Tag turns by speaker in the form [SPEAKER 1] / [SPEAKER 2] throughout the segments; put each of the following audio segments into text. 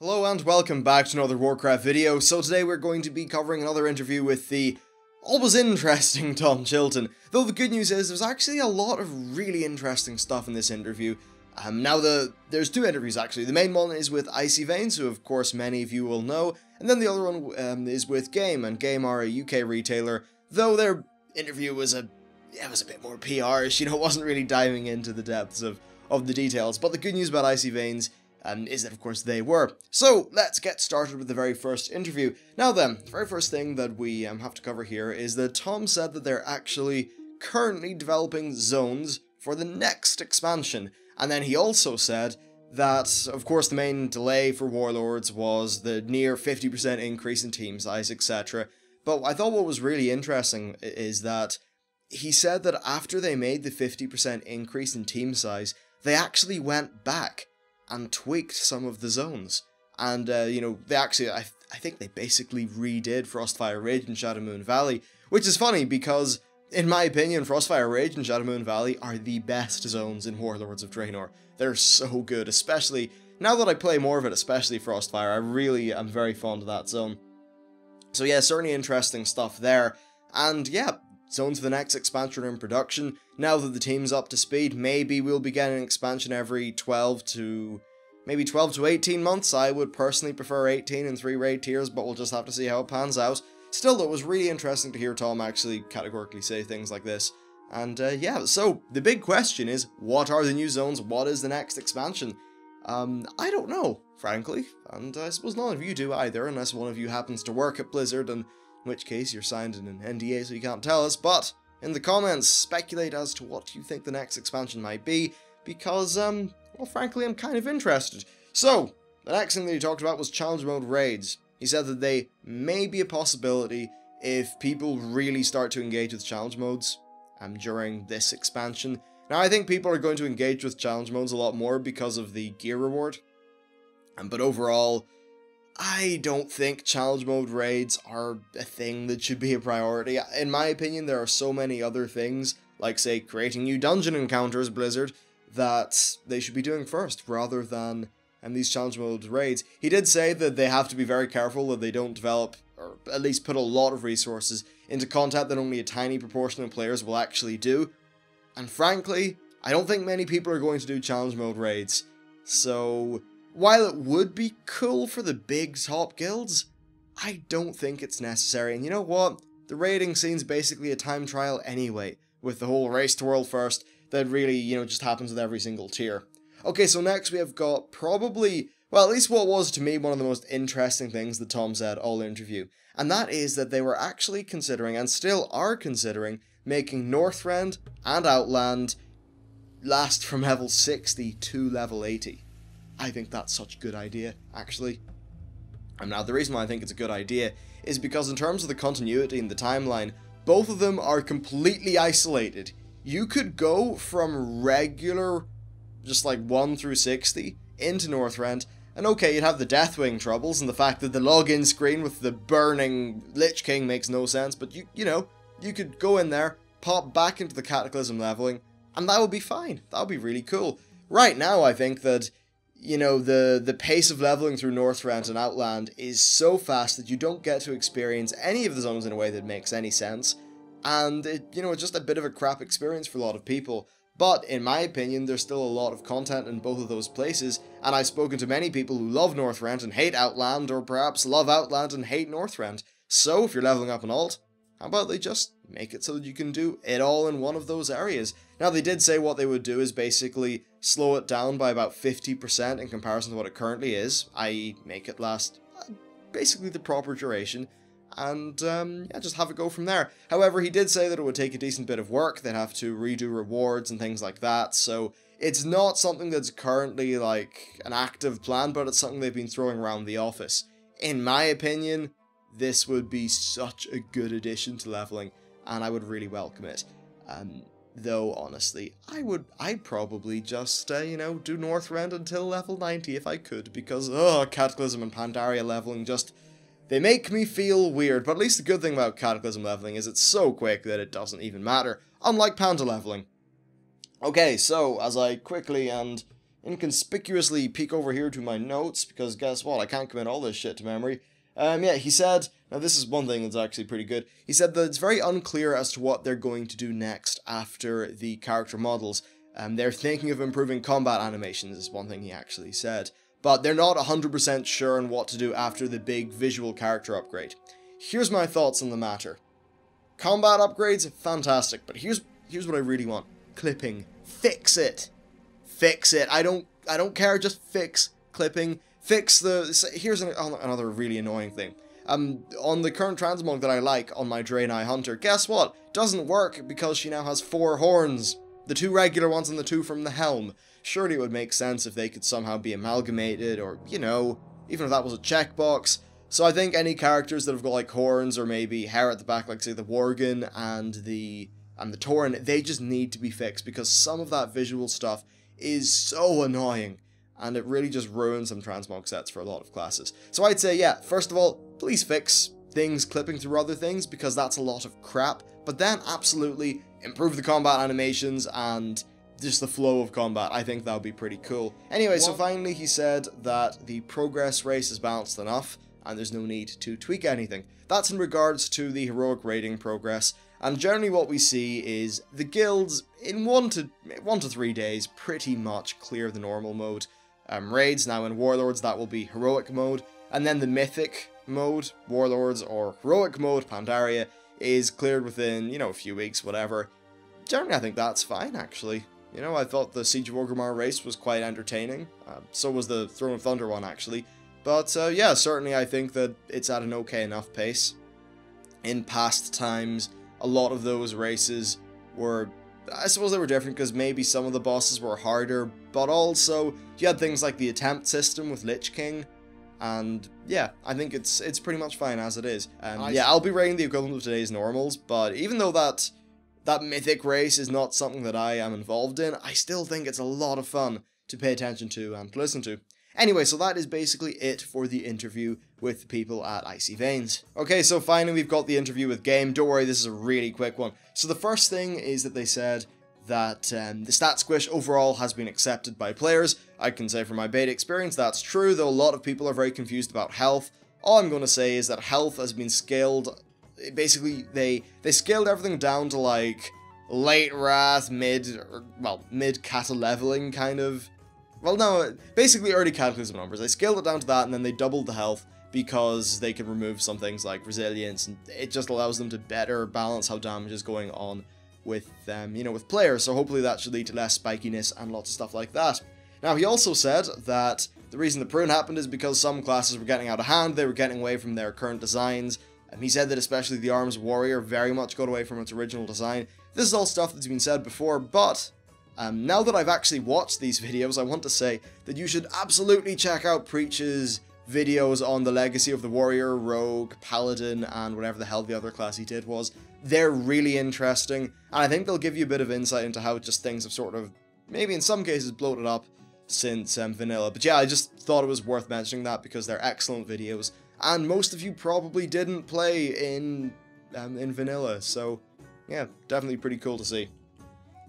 [SPEAKER 1] Hello and welcome back to another Warcraft video. So today we're going to be covering another interview with the always interesting Tom Chilton. Though the good news is there's actually a lot of really interesting stuff in this interview. There's two interviews actually. The main one is with Icy Veins, who of course many of you will know, and then the other one is with Game, and Game are a UK retailer, though their interview was a bit more PR-ish, it wasn't really diving into the depths of the details. But the good news about Icy Veins is that of course they were. So let's get started with the very first interview. Now then, the very first thing that we have to cover here is that Tom said that they're actually currently developing zones for the next expansion. And then he also said that, of course, the main delay for Warlords was the near 50% increase in team size, etc. But I thought what was really interesting is that he said that after they made the 50% increase in team size, they actually went back and tweaked some of the zones. And, they actually, I think they basically redid Frostfire Ridge and Shadowmoon Valley, which is funny because, in my opinion, Frostfire Ridge and Shadowmoon Valley are the best zones in Warlords of Draenor. They're so good, especially, now that I play more of it, especially Frostfire, I really am very fond of that zone. So yeah, certainly interesting stuff there. And yeah, zones for the next expansion are in production. Now that the team's up to speed, maybe we'll be getting an expansion every 12 to 18 months. I would personally prefer 18 in 3 raid tiers, but we'll just have to see how it pans out. Still, though, it was really interesting to hear Tom actually categorically say things like this. And yeah, so the big question is, what are the new zones? What is the next expansion? I don't know, frankly, and I suppose none of you do either, unless one of you happens to work at Blizzard, and in which case you're signed in an NDA so you can't tell us. But in the comments, speculate as to what you think the next expansion might be, because, well, frankly, I'm kind of interested. So, the next thing that he talked about was challenge mode raids. He said that they may be a possibility if people really start to engage with challenge modes during this expansion. Now, I think people are going to engage with challenge modes a lot more because of the gear reward. But overall, I don't think challenge mode raids are a thing that should be a priority. In my opinion, there are so many other things, like, say, creating new dungeon encounters, Blizzard, that they should be doing first, rather than these challenge mode raids. He did say that they have to be very careful that they don't develop, or at least put a lot of resources into content that only a tiny proportion of players will actually do. And frankly, I don't think many people are going to do challenge mode raids. So, while it would be cool for the big top guilds, I don't think it's necessary. And you know what? The raiding scene's basically a time trial anyway, with the whole race to world first that really, just happens with every single tier. Okay, so next we have got probably, well, at least what was to me one of the most interesting things that Tom said all interview, and that is that they were actually considering, and still are considering, making Northrend and Outland last from level 60 to level 80. I think that's such a good idea, actually. And now the reason why I think it's a good idea is because in terms of the continuity and the timeline, both of them are completely isolated. You could go from regular, just like 1 through 60, into Northrend, and okay, you'd have the Deathwing troubles, and the fact that the login screen with the burning Lich King makes no sense, but you could go in there, pop back into the Cataclysm leveling, and that would be fine. That would be really cool. Right now, I think that, the pace of leveling through Northrend and Outland is so fast that you don't get to experience any of the zones in a way that makes any sense, and it's just a bit of a crap experience for a lot of people. But, in my opinion, there's still a lot of content in both of those places, and I've spoken to many people who love Northrend and hate Outland, or perhaps love Outland and hate Northrend. So, if you're leveling up an alt, how about they just make it so that you can do it all in one of those areas? Now, they did say what they would do is basically slow it down by about 50% in comparison to what it currently is, i.e. make it last basically the proper duration, and yeah, just have it go from there. However, he did say that it would take a decent bit of work. They'd have to redo rewards and things like that, so it's not something that's currently like an active plan, but it's something they've been throwing around the office. In my opinion, this would be such a good addition to leveling, and I would really welcome it. Though, honestly, I'd probably just, do Northrend until level 90 if I could, because, Cataclysm and Pandaria leveling just, they make me feel weird. But at least the good thing about Cataclysm leveling is it's so quick that it doesn't even matter, unlike Panda leveling. Okay, so, as I quickly and inconspicuously peek over here to my notes, because guess what, I can't commit all this shit to memory. Yeah, he said, now this is one thing that's actually pretty good, he said that it's very unclear as to what they're going to do next after the character models. They're thinking of improving combat animations, is one thing he actually said, but they're not 100% sure on what to do after the big visual character upgrade. Here's my thoughts on the matter. Combat upgrades, fantastic, but here's what I really want. Clipping. Fix it. Fix it. I don't care, just fix clipping. Fix the... Here's another really annoying thing. On the current transmog that I like on my Draenei Hunter, guess what? Doesn't work because she now has 4 horns. The 2 regular ones and the 2 from the helm. Surely it would make sense if they could somehow be amalgamated, or, you know, even if that was a checkbox. So I think any characters that have got like horns or maybe hair at the back, like say the Worgen and the Tauren, they just need to be fixed because some of that visual stuff is so annoying. And it really just ruins some transmog sets for a lot of classes. So I'd say, yeah, first of all, please fix things clipping through other things, because that's a lot of crap. But then, absolutely, improve the combat animations and just the flow of combat. I think that would be pretty cool. Anyway, so finally he said that the progress race is balanced enough, and there's no need to tweak anything. That's in regards to the heroic rating progress. And generally what we see is the guilds, in 1 to 3 days, pretty much clear the normal mode. Raids, now in Warlords, that will be heroic mode, and then the mythic mode, Warlords, or heroic mode, Pandaria, is cleared within, you know, a few weeks, whatever. Generally, I think that's fine, actually. You know, I thought the Siege of Orgrimmar race was quite entertaining, so was the Throne of Thunder one, actually. But, yeah, certainly I think that it's at an okay enough pace. In past times, a lot of those races were... I suppose they were different because maybe some of the bosses were harder, but also you had things like the attempt system with Lich King, and yeah, I think it's pretty much fine as it is. Yeah, I'll be rating the equivalent of today's normals, but even though that mythic race is not something that I am involved in, I still think it's a lot of fun to pay attention to and to listen to. Anyway, so that is basically it for the interview with the people at Icy Veins. Okay, so finally we've got the interview with Game. Don't worry, this is a really quick one. So the first thing is that they said that the stat squish overall has been accepted by players. I can say from my beta experience that's true, though a lot of people are very confused about health. All I'm going to say is that health has been scaled. Basically, they scaled everything down to like late Wrath, mid Cata leveling kind of. Well, no, basically early Cataclysm numbers. They scaled it down to that, and then they doubled the health because they can remove some things like resilience, and it just allows them to better balance how damage is going on with you know, with players. So hopefully that should lead to less spikiness and lots of stuff like that. Now, he also said that the reason the prune happened is because some classes were getting out of hand. They were getting away from their current designs. He said that especially the Arms Warrior very much got away from its original design. This is all stuff that's been said before, but now that I've actually watched these videos, I want to say that you should absolutely check out Preach's videos on the legacy of the Warrior, Rogue, Paladin, and whatever the hell the other class he did was. They're really interesting, and I think they'll give you a bit of insight into how just things have sort of, maybe in some cases, bloated up since vanilla. But yeah, I just thought it was worth mentioning that because they're excellent videos, and most of you probably didn't play in vanilla, so yeah, definitely pretty cool to see.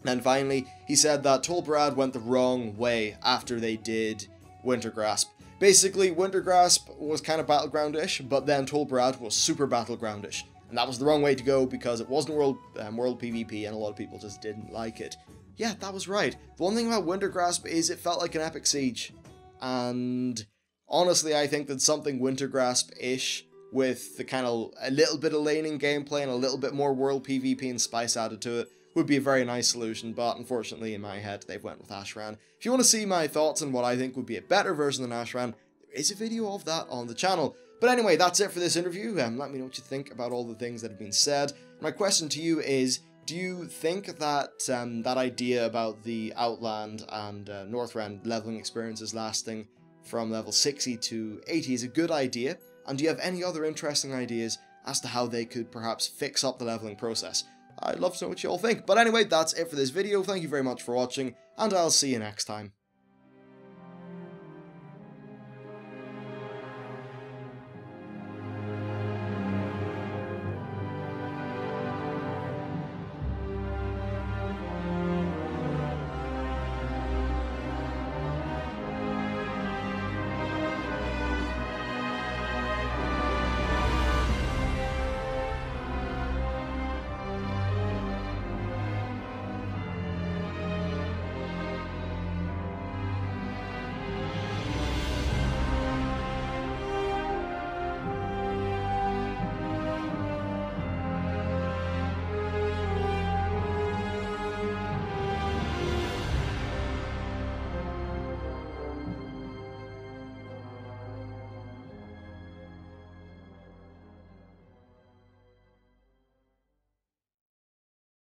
[SPEAKER 1] And finally, he said that Tolbarad went the wrong way after they did Wintergrasp. Basically, Wintergrasp was kind of Battleground-ish, but then Tolbarad was super Battleground-ish. And that was the wrong way to go because it wasn't world PvP and a lot of people just didn't like it. Yeah, that was right. The one thing about Wintergrasp is it felt like an epic siege. And honestly, I think that something Wintergrasp-ish with the kind of a little bit of laning gameplay and a little bit more world PvP and spice added to it would be a very nice solution, but unfortunately in my head they've went with Ashran. If you want to see my thoughts on what I think would be a better version than Ashran, there is a video of that on the channel. But anyway, that's it for this interview. Let me know what you think about all the things that have been said. My question to you is, do you think that that idea about the Outland and Northrend leveling experiences lasting from level 60 to 80 is a good idea? And do you have any other interesting ideas as to how they could perhaps fix up the leveling process? I'd love to know what you all think. But anyway, that's it for this video. Thank you very much for watching, and I'll see you next time.